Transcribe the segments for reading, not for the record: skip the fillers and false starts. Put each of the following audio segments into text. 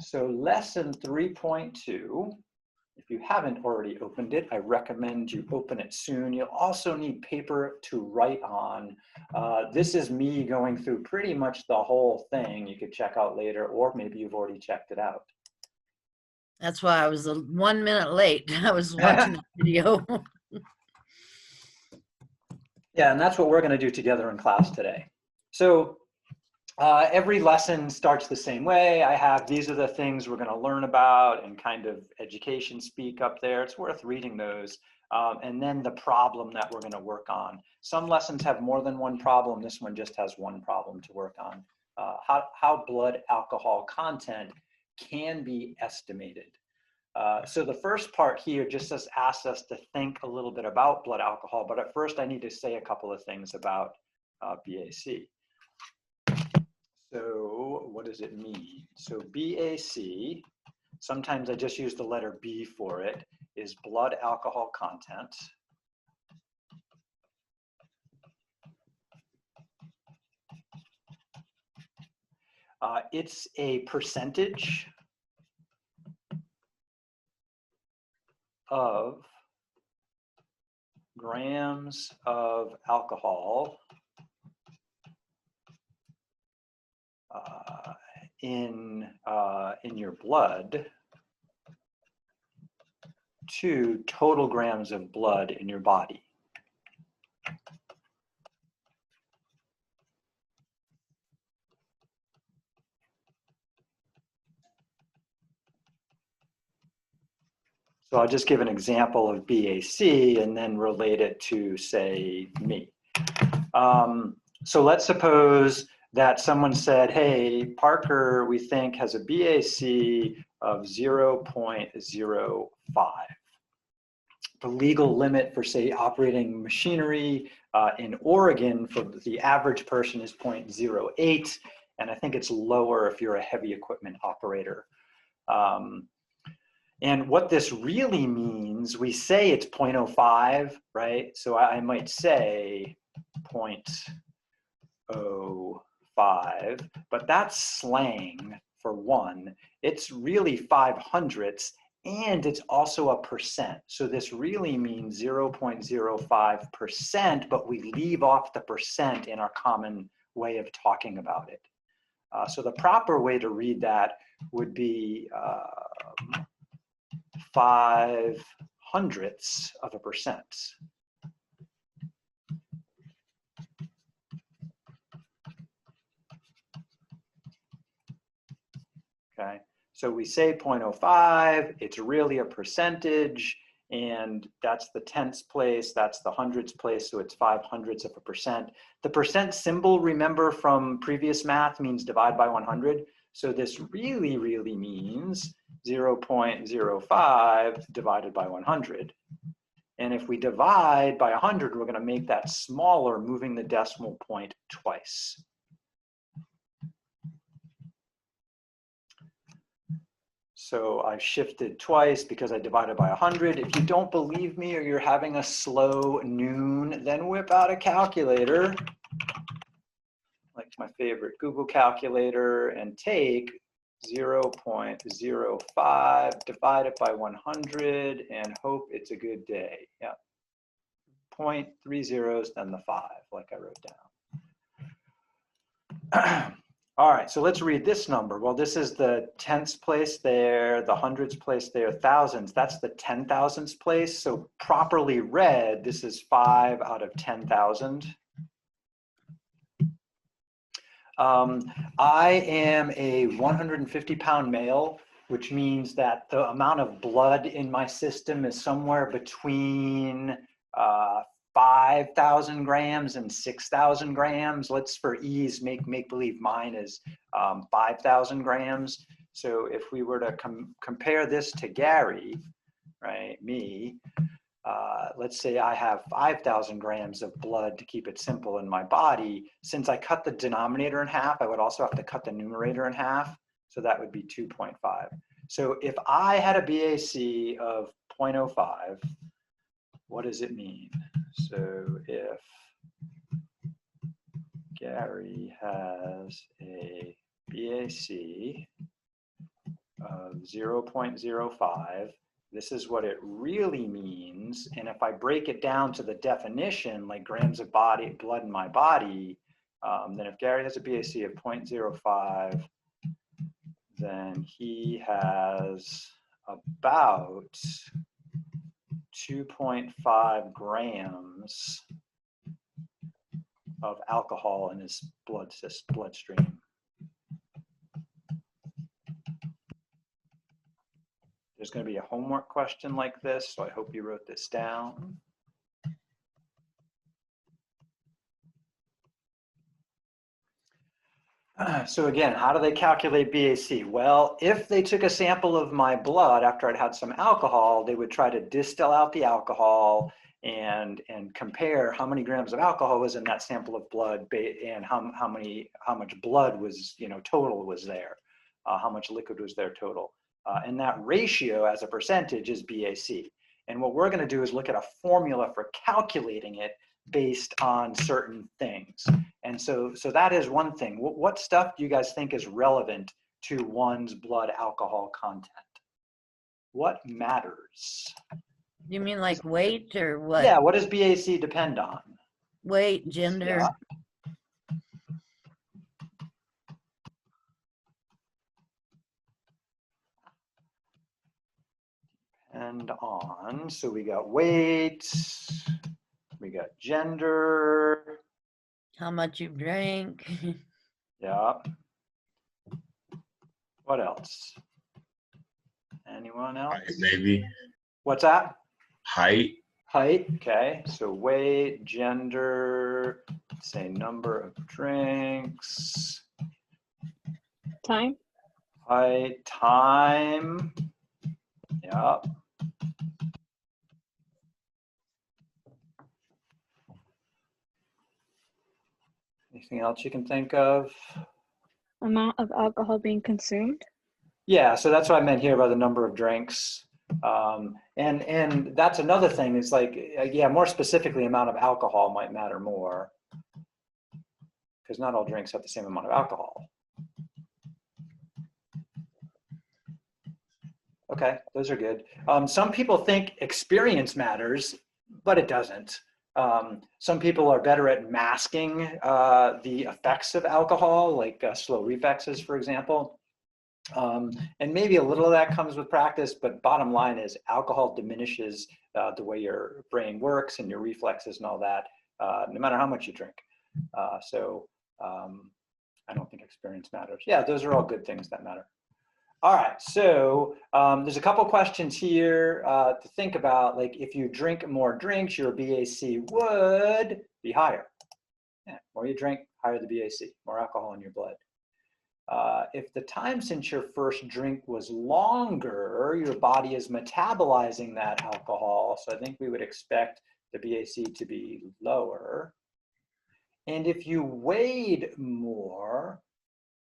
So lesson 3.2, if you haven't already opened it, I recommend you open it soon. You'll also need paper to write on. This is me going through pretty much the whole thing. You could check out later, or maybe you've already checked it out. That's why I was 1 minute late. I was watching the video. Yeah, and that's what we're going to do together in class today. So every lesson starts the same way. I have, these are the things we're going to learn about and kind of education speak up there. It's worth reading those. And then the problem that we're going to work on. Some lessons have more than one problem. This one just has one problem to work on. How blood alcohol content can be estimated. So the first part here just asks us to think a little bit about blood alcohol, but at first I need to say a couple of things about BAC. So what does it mean? So BAC, sometimes I just use the letter B for it, is blood alcohol content. It's a percentage of grams of alcohol in your blood to total grams of blood in your body. So I'll just give an example of BAC and then relate it to, say, me. So let's suppose that someone said, hey, Parker, we think, has a BAC of 0.05. The legal limit for, say, operating machinery in Oregon for the average person is 0.08, and I think it's lower if you're a heavy equipment operator. And what this really means, we say it's 0.05, right? So I might say 0.05, but that's slang for one. It's really 500ths, and it's also a percent. So this really means 0.05%, but we leave off the percent in our common way of talking about it. So the proper way to read that would be 0.05 of a percent. Okay, so we say 0.05, it's really a percentage, and that's the tenths place, that's the hundredths place, so it's 0.05 of a percent. The percent symbol, remember from previous math, means divide by 100. So this really, really means 0.05 divided by 100. And if we divide by 100, we're going to make that smaller, moving the decimal point twice. So I shifted twice because I divided by 100. If you don't believe me or you're having a slow noon, then whip out a calculator, like my favorite Google calculator, and take 0.05, divide it by 100, and hope it's a good day. Yeah, 0.3 zeros, then the 5, like I wrote down. All right, so let's read this number. Well, this is the tenths place there, the hundreds place there, thousands. That's the 10,000ths place. So properly read, this is 5 out of 10,000. I am a 150-pound male, which means that the amount of blood in my system is somewhere between 5,000 grams and 6,000 grams. Let's, for ease, make believe mine is 5,000 grams. So if we were to compare this to Gary, right, me, let's say I have 5,000 grams of blood, to keep it simple, in my body. Since I cut the denominator in half, I would also have to cut the numerator in half. So that would be 2.5. So if I had a BAC of 0.05, what does it mean? So if Gary has a BAC 0.05. This is what it really means. And if I break it down to the definition, like grams of blood in my body, then if Gary has a BAC of 0.05, then he has about 2.5 grams of alcohol in his bloodstream. There's going to be a homework question like this, so I hope you wrote this down. So again, how do they calculate BAC? Well, if they took a sample of my blood after I'd had some alcohol, they would try to distill out the alcohol and compare how many grams of alcohol was in that sample of blood and how much blood was, total was there, how much liquid was there total. And that ratio as a percentage is BAC. And what we're going to do is look at a formula for calculating it based on certain things. And so that is one thing. What stuff do you guys think is relevant to one's blood alcohol content? What matters? You mean like weight or what? Yeah, what does BAC depend on? Weight, gender. Yeah. And on, so we got weight, we got gender. How much you drank. Yeah. What else? Anyone else? Height, maybe. What's that? Height. Height, okay. So weight, gender, say number of drinks. Time. Height, time. Yeah. Anything else you can think of? Amount of alcohol being consumed. Yeah, so that's what I meant here by the number of drinks. And that's another thing. It's like, yeah, more specifically, amount of alcohol might matter more because not all drinks have the same amount of alcohol. Okay, those are good. Some people think experience matters, but it doesn't. Some people are better at masking the effects of alcohol, like slow reflexes, for example. And maybe a little of that comes with practice, but bottom line is alcohol diminishes the way your brain works and your reflexes and all that, no matter how much you drink. So I don't think experience matters. Yeah, those are all good things that matter. All right, so there's a couple questions here to think about. Like if you drink more drinks, your BAC would be higher. Yeah, more you drink, higher the BAC, more alcohol in your blood. If the time since your first drink was longer, your body is metabolizing that alcohol. So I think we would expect the BAC to be lower. And if you weighed more,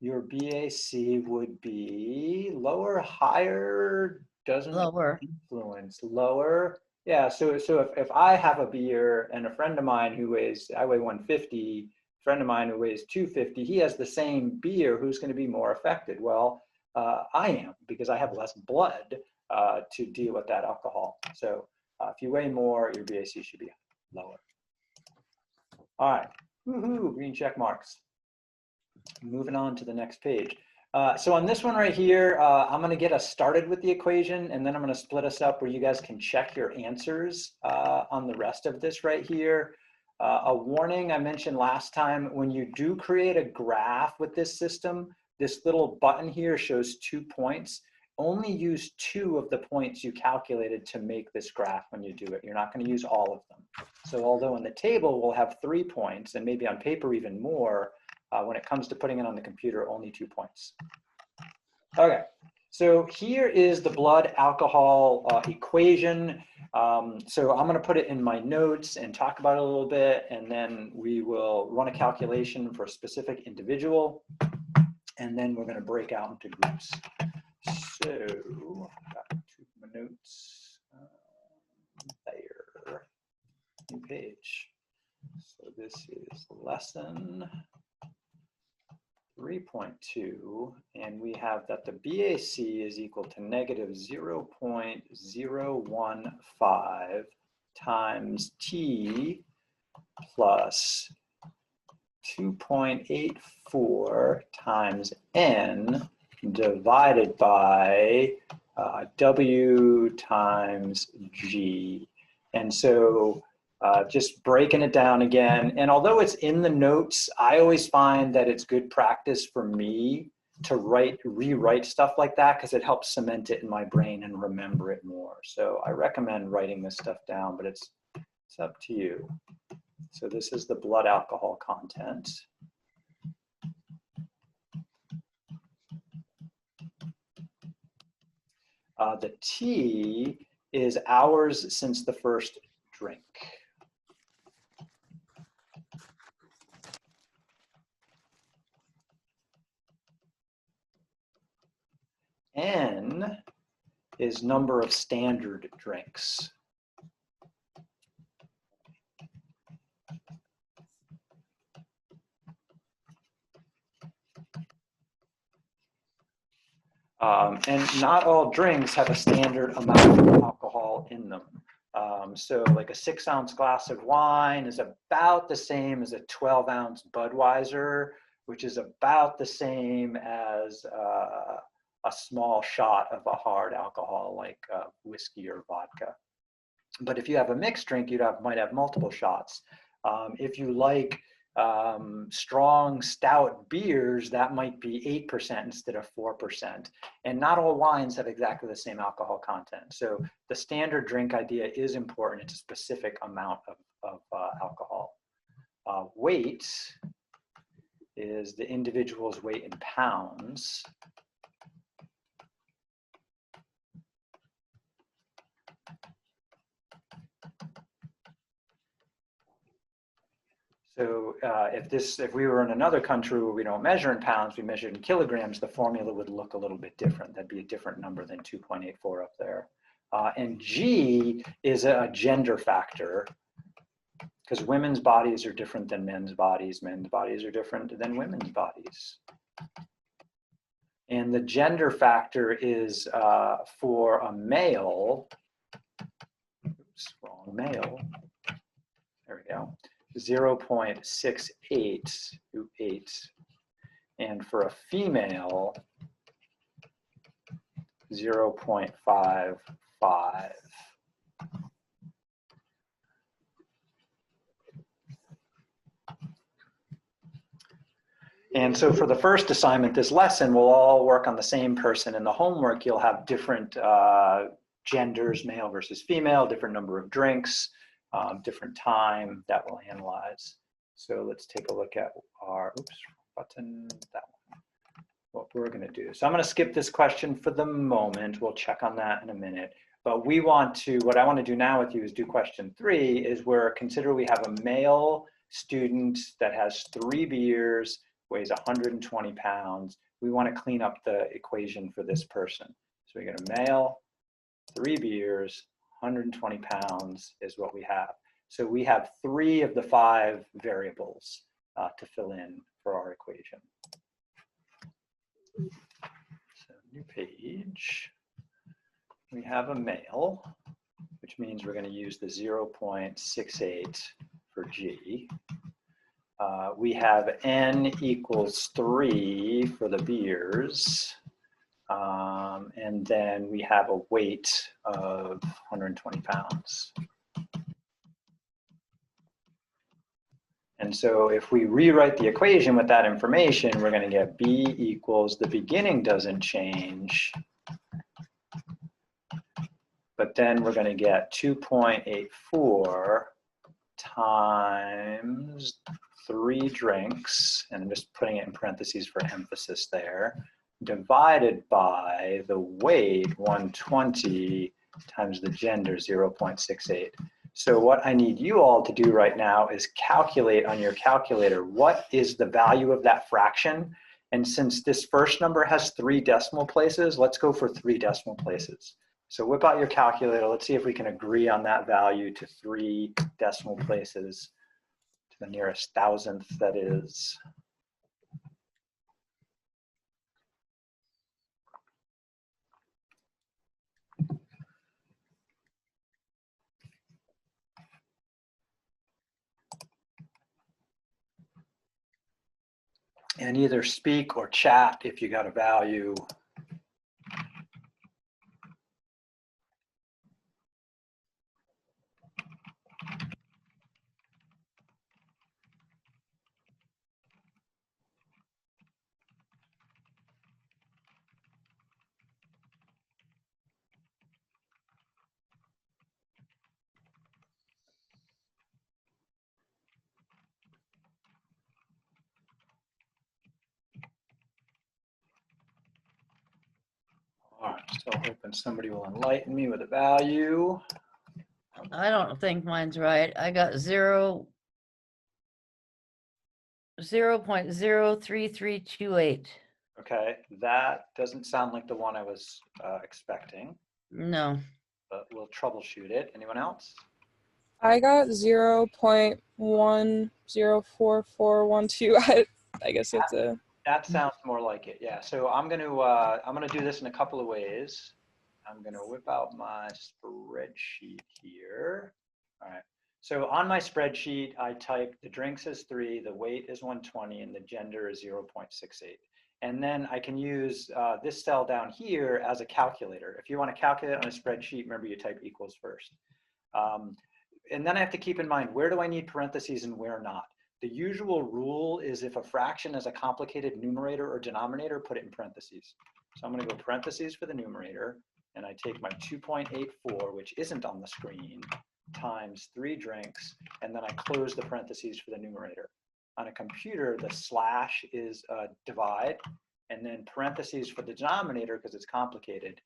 your BAC would be lower, higher, doesn't Lower. influence, lower. Yeah, so if I have a beer and a friend of mine who weighs, I weigh 150, friend of mine who weighs 250, he has the same beer, who's going to be more affected? Well, I am, because I have less blood to deal with that alcohol. So if you weigh more, your BAC should be lower. All right, woohoo, green check marks. Moving on to the next page. So on this one right here, I'm going to get us started with the equation, and then I'm going to split us up where you guys can check your answers on the rest of this right here. A warning I mentioned last time, when you do create a graph with this system, this little button here shows 2 points. Only use 2 of the points you calculated to make this graph when you do it. You're not going to use all of them. So although in the table we'll have 3 points, and maybe on paper even more, when it comes to putting it on the computer, only 2 points. Okay, so here is the blood alcohol equation. So I'm going to put it in my notes and talk about it a little bit, and then we will run a calculation for a specific individual, and then we're going to break out into groups. So I've got my notes there, new page. So this is lesson 3.2, and we have that the BAC is equal to negative 0.015 times T plus 2.84 times N divided by W times G. And so just breaking it down again, and although it's in the notes, I always find that it's good practice for me to rewrite stuff like that because it helps cement it in my brain and remember it more. So I recommend writing this stuff down, but it's up to you. So this is the blood alcohol content. The T is hours since the first drink. N is number of standard drinks. And not all drinks have a standard amount of alcohol in them. So like a 6-ounce glass of wine is about the same as a 12-ounce Budweiser, which is about the same as a small shot of a hard alcohol like whiskey or vodka. But if you have a mixed drink, might have multiple shots. If you like strong stout beers, that might be 8% instead of 4%. And not all wines have exactly the same alcohol content. So the standard drink idea is important. It's a specific amount of alcohol. Weight is the individual's weight in pounds. So if we were in another country where we don't measure in pounds, we measure in kilograms, the formula would look a little bit different. That'd be a different number than 2.84 up there. And G is a gender factor, because women's bodies are different than men's bodies are different than women's bodies. And the gender factor is for a male, oops, wrong male, there we go, 0.68, and for a female, 0.55. And so for the first assignment, this lesson, we'll all work on the same person. In the homework, you'll have different genders, male versus female, different number of drinks, different time that we'll analyze. So let's take a look at our, oops, button, that one, what we're gonna do. So I'm gonna skip this question for the moment. We'll check on that in a minute. But we want to, what I wanna do now with you is do question 3, is where consider we have a male student that has 3 beers, weighs 120 pounds. We wanna clean up the equation for this person. So we got a male, 3 beers, 120 pounds is what we have. So we have 3 of the 5 variables to fill in for our equation. So new page, we have a male, which means we're going to use the 0.68 for G. We have N equals 3 for the beers. And then we have a weight of 120 pounds. And so if we rewrite the equation with that information, we're going to get B equals, the beginning doesn't change, but then we're going to get 2.84 times 3 drinks, and I'm just putting it in parentheses for emphasis there, divided by the weight, 120, times the gender, 0.68. So what I need you all to do right now is calculate on your calculator, what is the value of that fraction? And since this first number has 3 decimal places, let's go for 3 decimal places. So whip out your calculator. Let's see if we can agree on that value to 3 decimal places, to the nearest thousandth, that is. And either speak or chat if you got a value. All right, still hoping somebody will enlighten me with a value. I don't think mine's right. I got 0.03328. Okay, that doesn't sound like the one I was expecting, No. but we'll troubleshoot it. Anyone else? I got 0.104412. I guess you have to. That sounds more like it. Yeah. So I'm gonna do this in a couple of ways. I'm gonna whip out my spreadsheet here. All right. So on my spreadsheet, I typed the drinks as 3, the weight is 120, and the gender is 0.68. And then I can use this cell down here as a calculator. If you want to calculate on a spreadsheet, remember you type equals first. And then I have to keep in mind, where do I need parentheses and where not? The usual rule is if a fraction has a complicated numerator or denominator, put it in parentheses. So I'm going to go parentheses for the numerator, and I take my 2.84, which isn't on the screen, times 3 drinks, and then I close the parentheses for the numerator. On a computer, the slash is divide, and then parentheses for the denominator because it's complicated.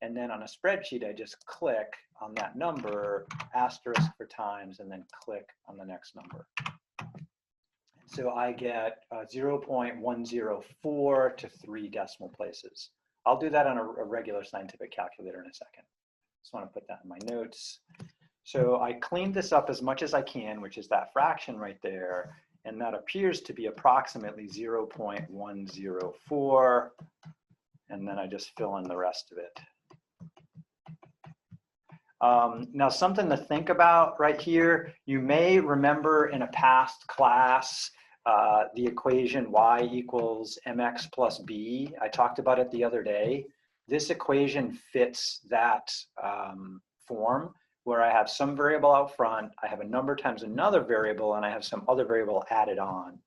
And then on a spreadsheet, I just click on that number, asterisk for times, and then click on the next number. So I get 0.104 to 3 decimal places. I'll do that on a regular scientific calculator in a second. Just want to put that in my notes. So I cleaned this up as much as I can, which is that fraction right there. And that appears to be approximately 0.104. And then I just fill in the rest of it. Now, something to think about right here, you may remember in a past class, the equation y equals mx plus b. I talked about it the other day. This equation fits that form where I have some variable out front, I have a number times another variable, and I have some other variable added on.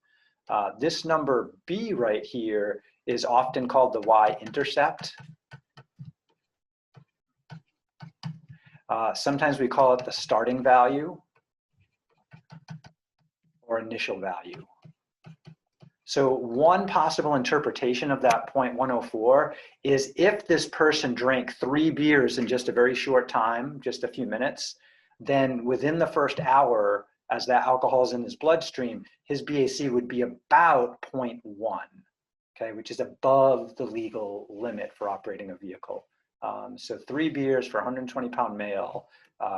This number b right here is often called the y-intercept. Sometimes we call it the starting value or initial value. So one possible interpretation of that 0.104 is if this person drank 3 beers in just a very short time, just a few minutes, then within the first hour, as that alcohol is in his bloodstream, his BAC would be about 0.1, okay, which is above the legal limit for operating a vehicle. So 3 beers for a 120-pound male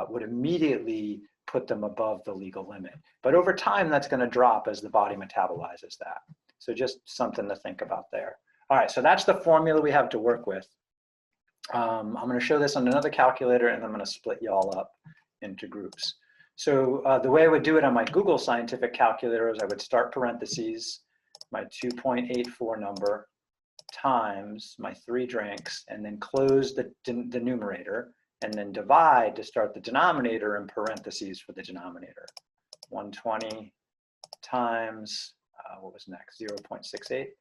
would immediately put them above the legal limit. But over time, that's going to drop as the body metabolizes that. So just something to think about there. All right, so that's the formula we have to work with. I'm going to show this on another calculator, and I'm going to split you all up into groups. So the way I would do it on my Google scientific calculator is I would start parentheses, my 2.84 number, times my 3 drinks, and then close the numerator, and then divide to start the denominator in parentheses for the denominator. 120 times, what was next, 0.68,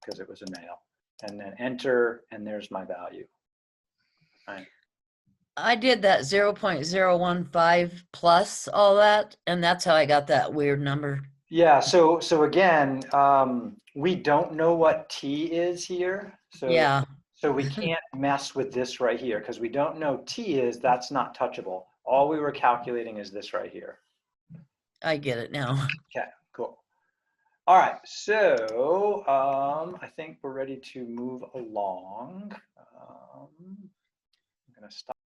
because it was a male. And then enter, and there's my value. All right. I did that 0.015 plus all that, and that's how I got that weird number. Yeah, so again, we don't know what T is here. So, yeah. So we can't mess with this right here because we don't know T is, that's not touchable. All we were calculating is this right here. I get it now. Okay, cool. All right, so I think we're ready to move along. I'm gonna stop.